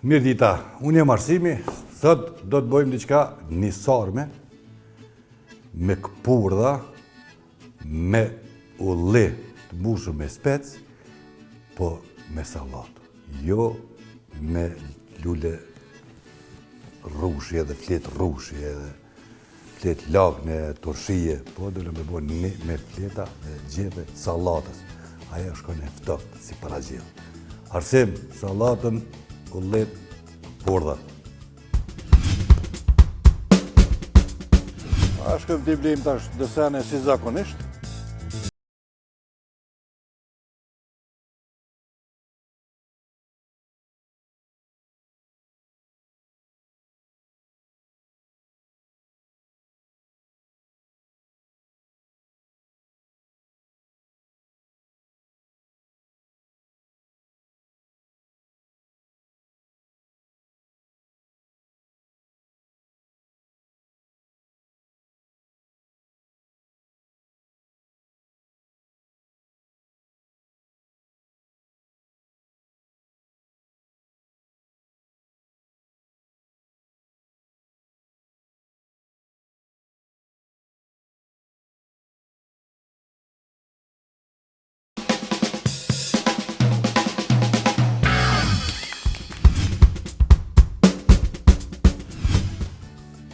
Mirë dita, unë jam Arsimi, sot do të bëjmë diçka nisarme, me këpurdha, me ulli të mbushur me spec, po me sallatë, jo me lule rrushi edhe fletë rrushi edhe fletë lagne, turshije, po do me bëjmë me fleta dhe gjeve të sallatës. Aja shkon e ftoftë si para gjellë. Arsim, sallatën, ullit, purdha. A shkëm t'i blim tash dësene si zakonisht.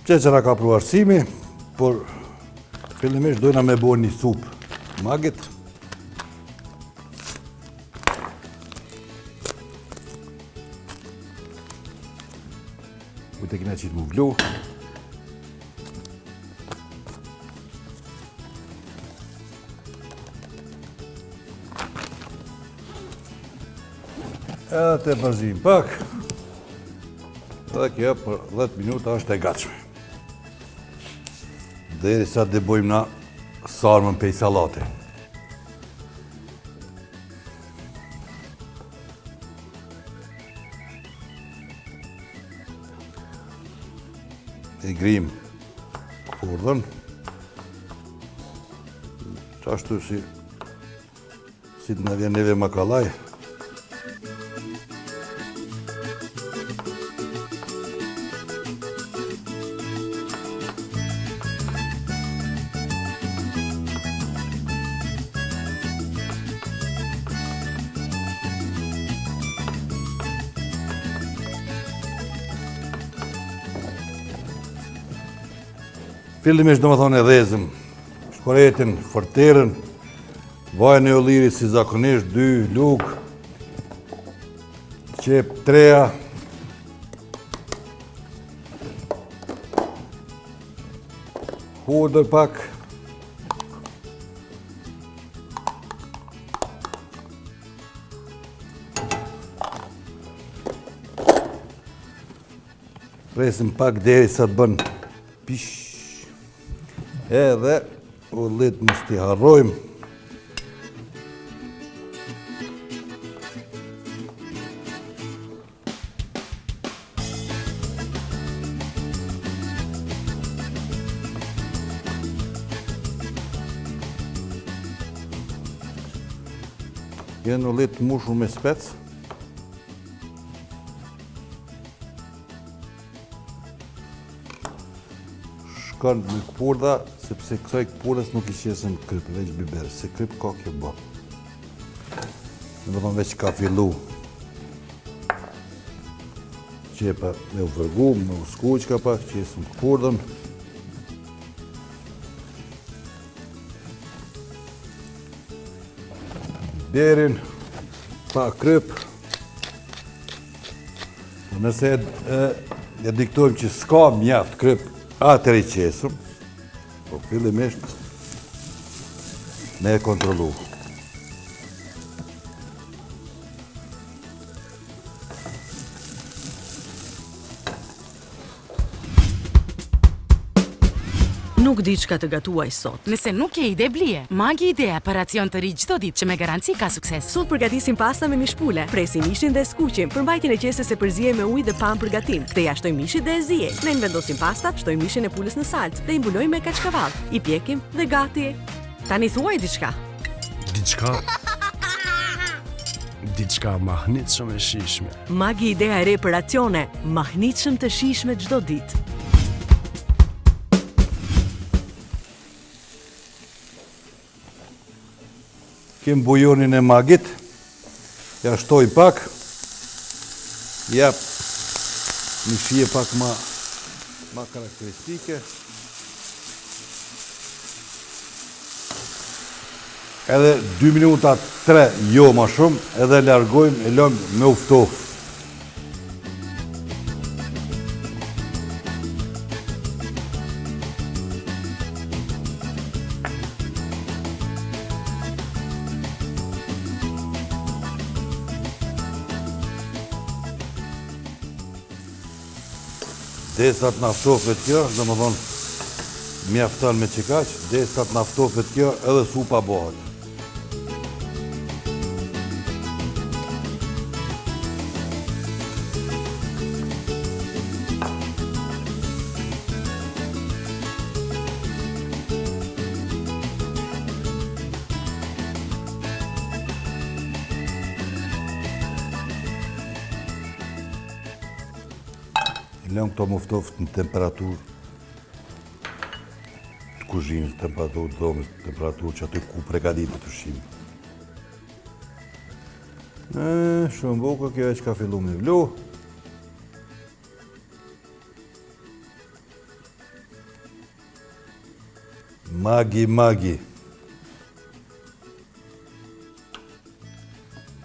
Që na ka pru Arsimi, por fillimisht dojna me bo një supë magit. Kujtë e kina qitë mu vlu. Edhe të përzim pak. Dhe kjo për 10 minuta është e gatshme. Deri sa të bojmë na sarmën pej salate. E grim purdhën. Qashtu si të na vjen neve makallaj. Fillimisht do më thonë e dhezëm, shkoretin, fërterën, vajën e ollirit si zakonisht, 2 lukë, qep 3, hudër pak, presim pak deri sa të bën pish. Edhe ullit mos t'i harrojmë. Jenë ullit mushur me spec. Shkon me këpurdha, sepse kësaj këpurdhës nuk I qesën kryp, veç biber, se kryp ka kjo bë. Në do veç ka fillu qepa me u vërgu, me u skuqka pak, qesën këpurdhën. Biberin, pa kryp. Nëse e diktojmë që s'ka mjaft kryp, atër I qesëm, po fillimisht me e kontrolu. Nuk di çka të gatuaj sot. Nëse nuk ke ide blije, Magi Idea për racion të ri çdo ditë që me garanci ka sukses. Sot përgatisim pasta me mishpule, presim mishin dhe skuqim, për mbajtjen e qesës e përziej me ujë dhe pam për gatim. Këtë ja shtojmë mishit dhe e ziej. Ne vendosim pastat, shtojmë mishin e pulës në salcë dhe I mbulojmë me kaçkavall. I pjekim dhe gati. Tani thuaj diçka. Diçka? diçka mahnitshëm e shijshme. Maggi idea e re për racione, mahnitshëm të shijshme çdo ditë. Kem bujonin e Magit, ja shtoj pak, jap një shije pak ma karakteristike. Edhe 2 minuta 3, jo ma shumë, edhe largojmë e lëmë me uftof. Desa të naftofet kjo, dhe më thonë, mjafton me qikaq, desa të naftofet kjo, edhe supa bëhet. Lënë këto muftoft në temperaturë të kuzhinës, temperaturë të dhomës, temperaturë që aty ku pregaditë të ushqimi. Shumë bukur, kjo e që ka fillu me vlu. Maggi.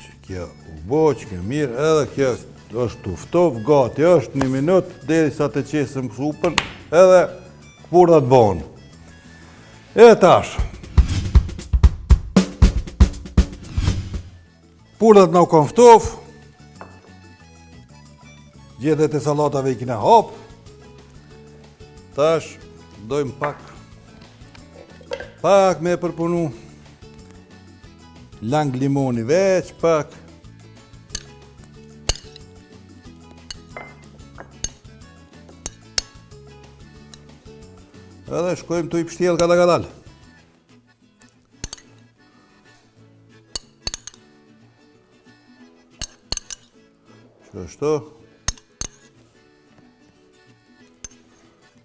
Që kjo u bo, që kjo mirë, edhe kjo është uftof, gati është 1 minutë, deri sa të qesëm supën, edhe këpurdat bonë. E tash. Purdat në u konftof, gjetet e salatave i kina hop, tash dojmë pak me përpunu, lang limoni veç, pak, edhe shkojmë të i pështjel kadal. Qështu.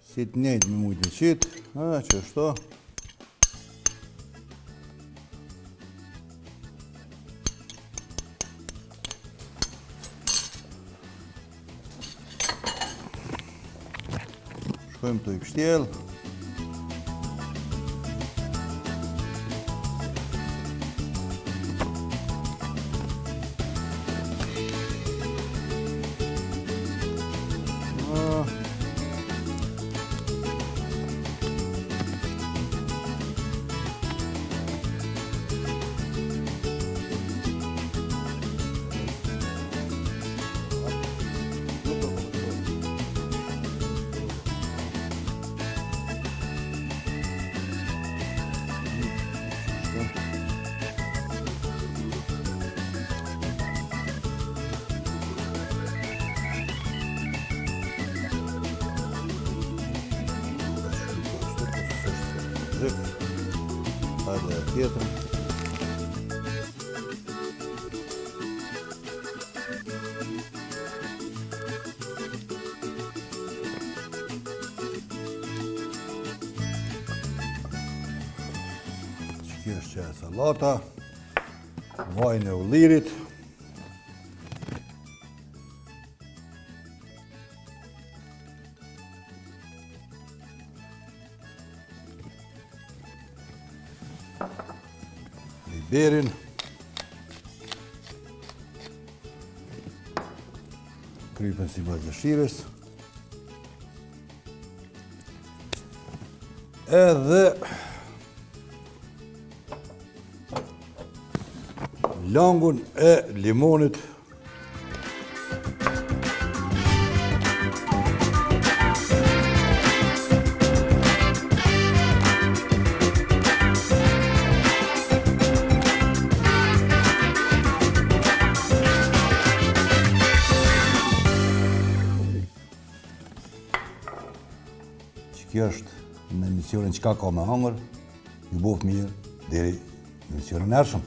Si të njejtë me mujtë në qitë. Qështu. Shkojmë të i pështjel. Hajde tjetër. Kjo është që e salata, vajnë e ullirit. Biberin. Krypen si pas dëshirës. Edhe langun e limonit. Kjo është në emisionin Çka ka me hangër, ju bof mirë deri në emisionin e ardhshëm.